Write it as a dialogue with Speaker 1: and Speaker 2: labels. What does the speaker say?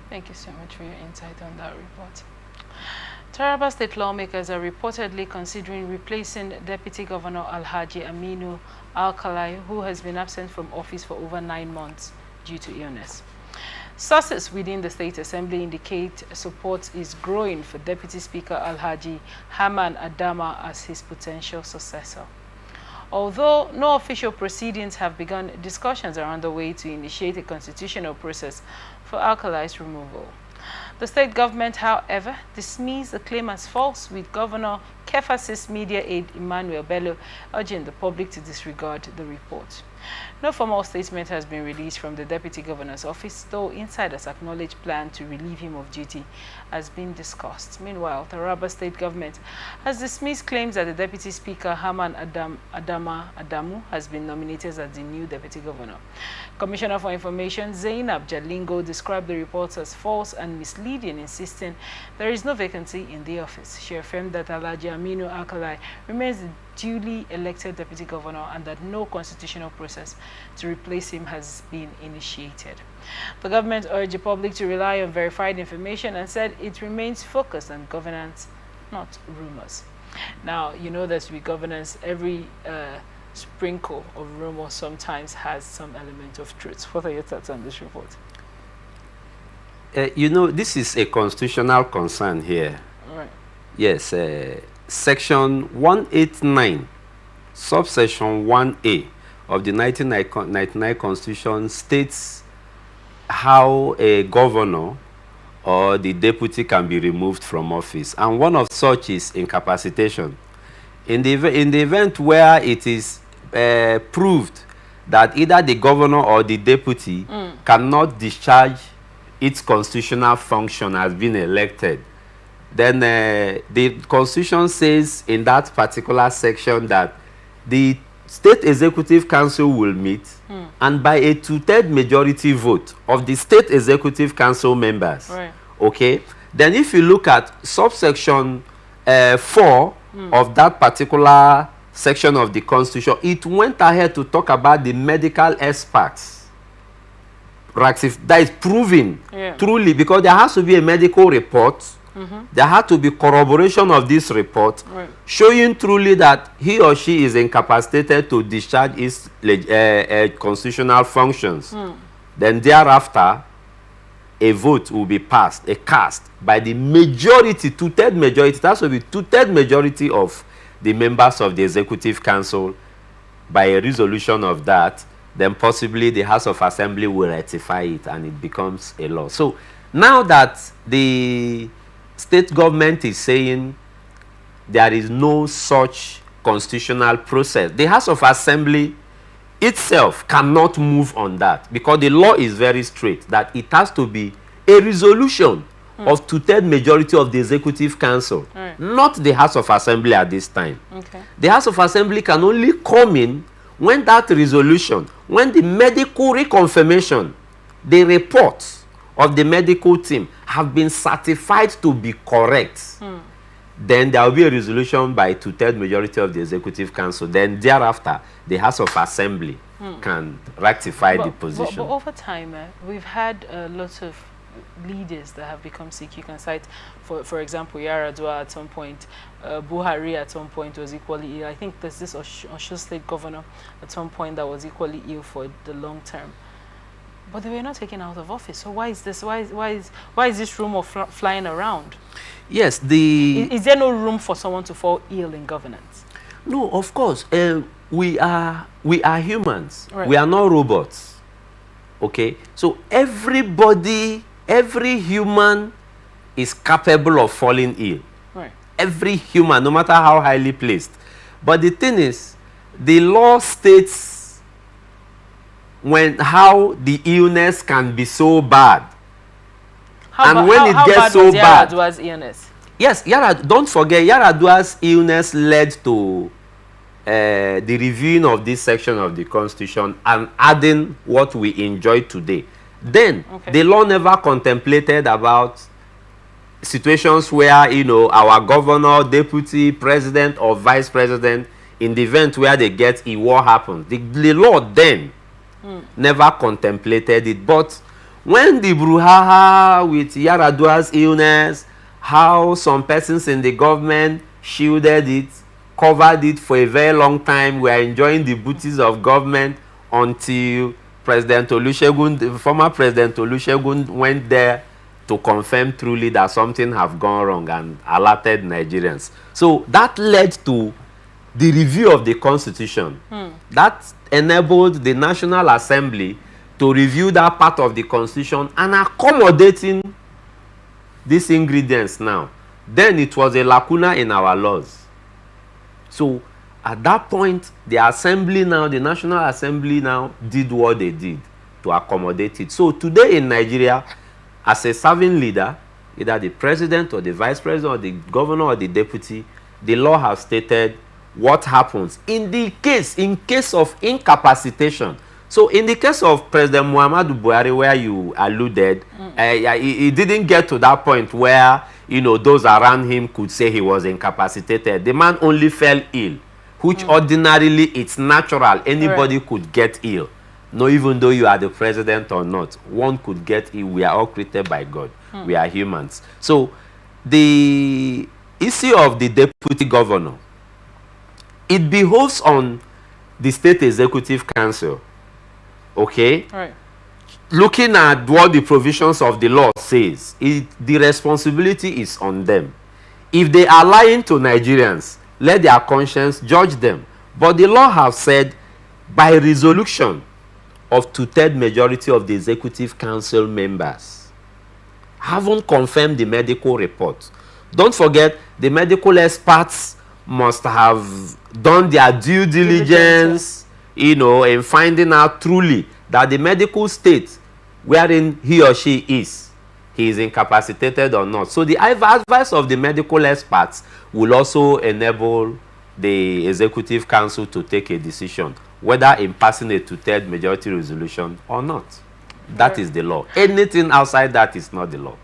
Speaker 1: Thank you so much for your insight on that report. Taraba State lawmakers are reportedly considering replacing Deputy Governor Alhaji Aminu Alkali, who has been absent from office for over 9 months due to illness. Sources within the State Assembly indicate support is growing for Deputy Speaker Alhaji Haman Adama as his potential successor. Although no official proceedings have begun, discussions are underway to initiate a constitutional process for Alkali's removal. The state government, however, dismissed the claim as false, with Governor Kefas's media aide Emmanuel Bello urging the public to disregard the report. No formal statement has been released from the Deputy Governor's office, though insiders acknowledge plan to relieve him of duty has been discussed. Meanwhile, the Taraba State government has dismissed claims that the Deputy Speaker Haman Adamu has been nominated as the new Deputy Governor. Commissioner for Information Zainab Jalingo described the reports as false and misleading, insisting there is no vacancy in the office. She affirmed that Alhaji Aminu Alkali remains the duly elected Deputy Governor and that no constitutional process to replace him has been initiated. The government urged the public to rely on verified information and said it remains focused on governance, not rumors. Now, you know that with governance, every sprinkle of rumor sometimes has some element of truth. What are your thoughts on this report?
Speaker 2: You know, this is a constitutional concern here.
Speaker 1: All right.
Speaker 2: Yes, Section 189, subsection 1A of the 1999 Constitution states how a governor or the deputy can be removed from office. And one of such is incapacitation. In the event where it is proved that either the governor or the deputy cannot discharge its constitutional function as being elected, then the Constitution says in that particular section that the State Executive Council will meet and by a 2/3 majority vote of the State Executive Council members,
Speaker 1: Right.
Speaker 2: okay, then if you look at subsection 4 of that particular section of the Constitution, it went ahead to talk about the medical experts. That is proven truly, because there has to be a medical report. There had to be corroboration of this report showing truly that he or she is incapacitated to discharge his constitutional functions. Then thereafter, a vote will be passed, a cast by the majority, 2/3 majority. That will be 2/3 majority of the members of the Executive Council. By a resolution of that, then possibly the House of Assembly will ratify it and it becomes a law. So now that the state government is saying there is no such constitutional process, the House of Assembly itself cannot move on that, because the law is very straight that it has to be a resolution of 2/3 majority of the Executive Council, not the House of Assembly at this time.
Speaker 1: Okay.
Speaker 2: The House of Assembly can only come in when that resolution, when the medical reconfirmation, the reports of the medical team have been certified to be correct, then there will be a resolution by 2/3 majority of the Executive Council. Then thereafter, the House of Assembly can rectify the position.
Speaker 1: But over time, we've had lots of leaders that have become sick. You can cite, for example, Yaradua at some point, Buhari at some point was equally ill. I think there's this Osho State governor at some point that was equally ill for the long term. But they were not taken out of office. So why is this? Why is this rumor flying around?
Speaker 2: Yes,
Speaker 1: is there no room for someone to fall ill in governance?
Speaker 2: No, of course. We are humans.
Speaker 1: Right.
Speaker 2: We are not robots. Okay, so everybody, every human is capable of falling ill.
Speaker 1: Right.
Speaker 2: Every human, no matter how highly placed. But the thing is, the law states how the illness can be so bad. How gets so bad.
Speaker 1: Yaradua's illness?
Speaker 2: Yes, don't forget, Yaradua's illness led to the reviewing of this section of the Constitution and adding what we enjoy today. Then, the law never contemplated about situations where, you know, our governor, deputy, president, or vice president, in the event where they get ill, what happens. The law then never contemplated it. But when the brouhaha with Yaradua's illness, how some persons in the government shielded it, covered it for a very long time, we are enjoying the booties of government until President Olusegun, the former President Olusegun, went there to confirm truly that something have gone wrong and alerted Nigerians. So that led to the review of the Constitution. That enabled the National Assembly to review that part of the Constitution and accommodating these ingredients now. Then it was a lacuna in our laws. So at that point, the Assembly now, the National Assembly now did what they did to accommodate it. So today in Nigeria, as a serving leader, either the president or the vice president or the governor or the deputy, the law has stated what happens in case of incapacitation. So in the case of President Muhammadu Buhari, where you alluded, he didn't get to that point where, you know, those around him could say he was incapacitated. The man only fell ill, which ordinarily it's natural. Anybody could get ill. No, even though you are the president or not, one could get ill. We are all created by God. We are humans. So the issue of the deputy governor, it behoves on the State Executive Council, okay? Right. Looking at what the provisions of the law says, the responsibility is on them. If they are lying to Nigerians, let their conscience judge them. But the law has said, by resolution of 2/3 majority of the Executive Council members, haven't confirmed the medical report. Don't forget, the medical experts must have done their due diligence, you know, in finding out truly that the medical state wherein he or she is, he is incapacitated or not. So the advice of the medical experts will also enable the Executive Council to take a decision, whether in passing a 2/3 majority resolution or not. That is the law. Anything outside that is not the law.